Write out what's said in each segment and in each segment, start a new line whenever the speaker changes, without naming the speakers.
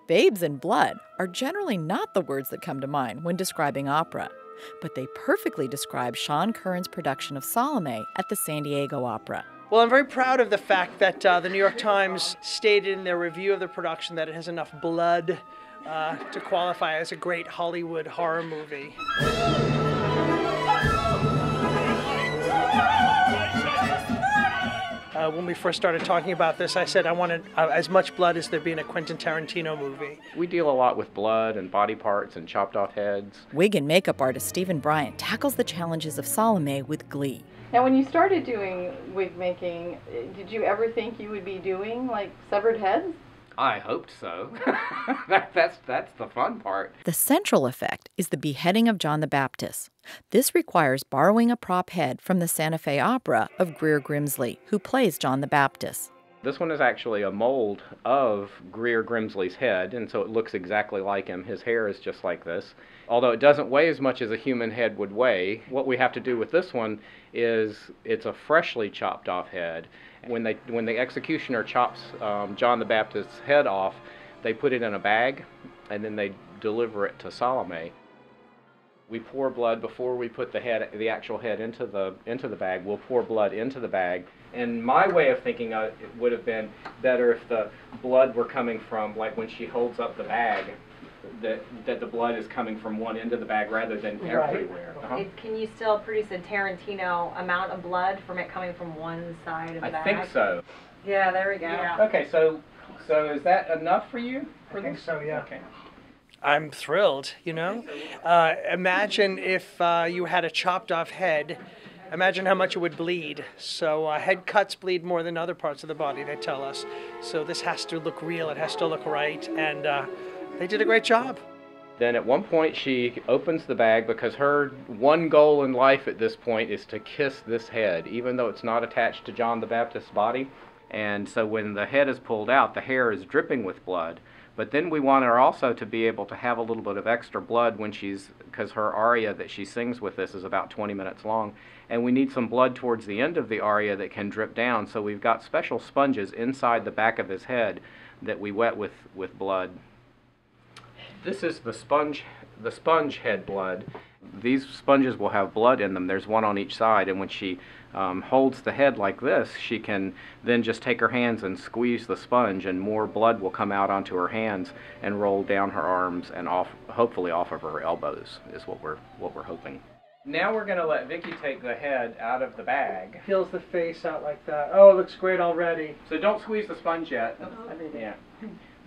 Babes and blood are generally not the words that come to mind when describing opera, but they perfectly describe Sean Curran's production of Salome at the San Diego Opera.
Well, I'm very proud of the fact that the New York Times stated in their review of the production that it has enough blood to qualify as a great Hollywood horror movie. When we first started talking about this, I said I wanted as much blood as there'd be in a Quentin Tarantino movie.
We deal a lot with blood and body parts and chopped off heads.
Wig and makeup artist Stephen Bryant tackles the challenges of Salome with glee.
Now, when you started doing wig making, did you ever think you would be doing, like, severed heads?
I hoped so. That's the fun part.
The central effect is the beheading of John the Baptist. This requires borrowing a prop head from the Santa Fe Opera of Greer Grimsley, who plays John the Baptist.
This one is actually a mold of Greer Grimsley's head, and so it looks exactly like him. His hair is just like this. Although it doesn't weigh as much as a human head would weigh, what we have to do with this one is it's a freshly chopped off head. When the executioner chops John the Baptist's head off, they put it in a bag, and then they deliver it to Salome. We pour blood before we put the actual head into the bag. We'll pour blood into the bag. And my way of thinking it would have been better if the blood were coming from, like when she holds up the bag, that the blood is coming from one end of the bag rather than everywhere.
Can you still produce a Tarantino amount of blood from it coming from one side of the bag?
I think so.
Yeah, there we go.
Yeah. Okay, so is that enough for you?
I think so, yeah.
Okay.
I'm thrilled, you know. Imagine if you had a chopped off head. Imagine how much it would bleed. So head cuts bleed more than other parts of the body, they tell us. So this has to look real, it has to look right, and they did a great job.
Then at one point she opens the bag because her one goal in life at this point is to kiss this head, even though it's not attached to John the Baptist's body. And so when the head is pulled out, the hair is dripping with blood. But then we want her also to be able to have a little bit of extra blood when because her aria that she sings with this is about 20 minutes long. And we need some blood towards the end of the aria that can drip down. So we've got special sponges inside the back of his head that we wet with blood. This is the sponge head blood. These sponges will have blood in them. There's one on each side, and when she holds the head like this, she can then just take her hands and squeeze the sponge, and more blood will come out onto her hands and roll down her arms and hopefully off of her elbows is what we're hoping. Now we're going to let Vicki take the head out of the bag.
Peels the face out like that. Oh, it looks great already.
So don't squeeze the sponge yet. Yeah.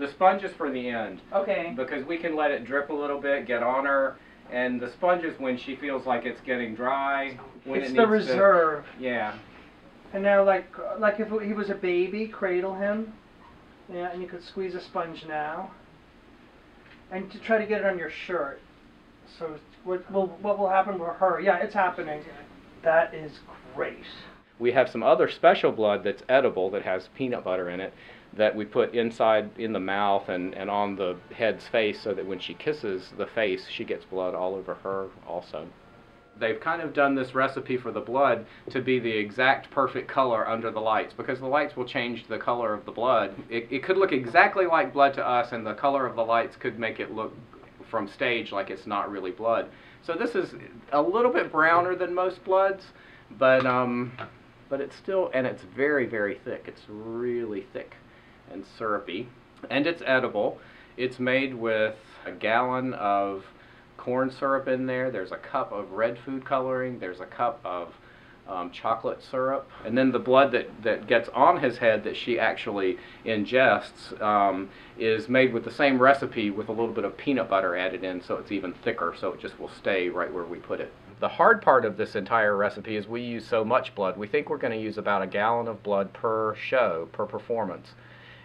The sponge is for the end.
Okay.
Because we can let it drip a little bit, get on her, and the sponge is when she feels like it's getting dry. When
It's the reserve.
Yeah.
And now, like if he was a baby, cradle him. Yeah, and you could squeeze a sponge now. And to try to get it on your shirt. So what will happen for her? Yeah, it's happening. That is great.
We have some other special blood that's edible that has peanut butter in it that we put inside in the mouth and on the head's face so that when she kisses the face, she gets blood all over her also. They've kind of done this recipe for the blood to be the exact perfect color under the lights because the lights will change the color of the blood. It could look exactly like blood to us, and the color of the lights could make it look from stage like it's not really blood. So this is a little bit browner than most bloods, but it's still, and it's very, very thick. It's really thick and syrupy, and it's edible. It's made with a gallon of corn syrup in there. There's a cup of red food coloring. There's a cup of chocolate syrup. And then the blood that gets on his head that she actually ingests is made with the same recipe with a little bit of peanut butter added in, so it's even thicker, so it just will stay right where we put it. The hard part of this entire recipe is we use so much blood. We think we're going to use about a gallon of blood per show, per performance.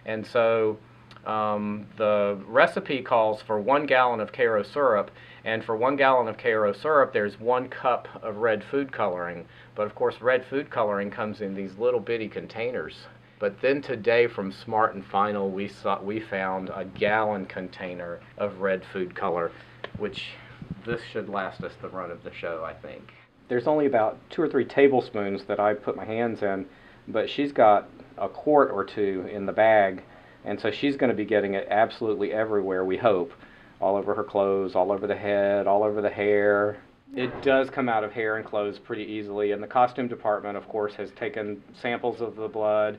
And so the recipe calls for 1 gallon of Karo syrup, and for 1 gallon of Karo syrup there's 1 cup of red food coloring. But of course red food coloring comes in these little bitty containers. But then today from Smart and Final we found a gallon container of red food color, which this should last us the run of the show, I think. There's only about 2 or 3 tablespoons that I put my hands in, but she's got a quart or 2 in the bag And so she's going to be getting it absolutely everywhere, we hope. All over her clothes, all over the head, all over the hair. It does come out of hair and clothes pretty easily, and the costume department, of course, has taken samples of the blood.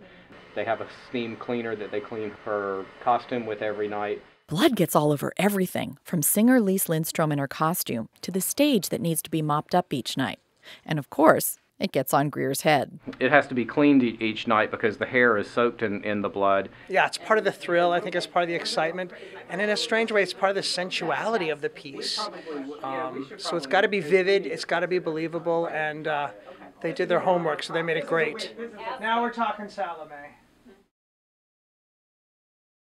They have a steam cleaner that they clean her costume with every night.
Blood gets all over everything, from singer Lise Lindstrom in her costume to the stage that needs to be mopped up each night. And of course, it gets on Greer's head.
It has to be cleaned each night because the hair is soaked in the blood.
Yeah, it's part of the thrill. I think it's part of the excitement. And in a strange way, it's part of the sensuality of the piece. So it's got to be vivid, it's got to be believable, and they did their homework, so they made it great. Now we're talking Salome.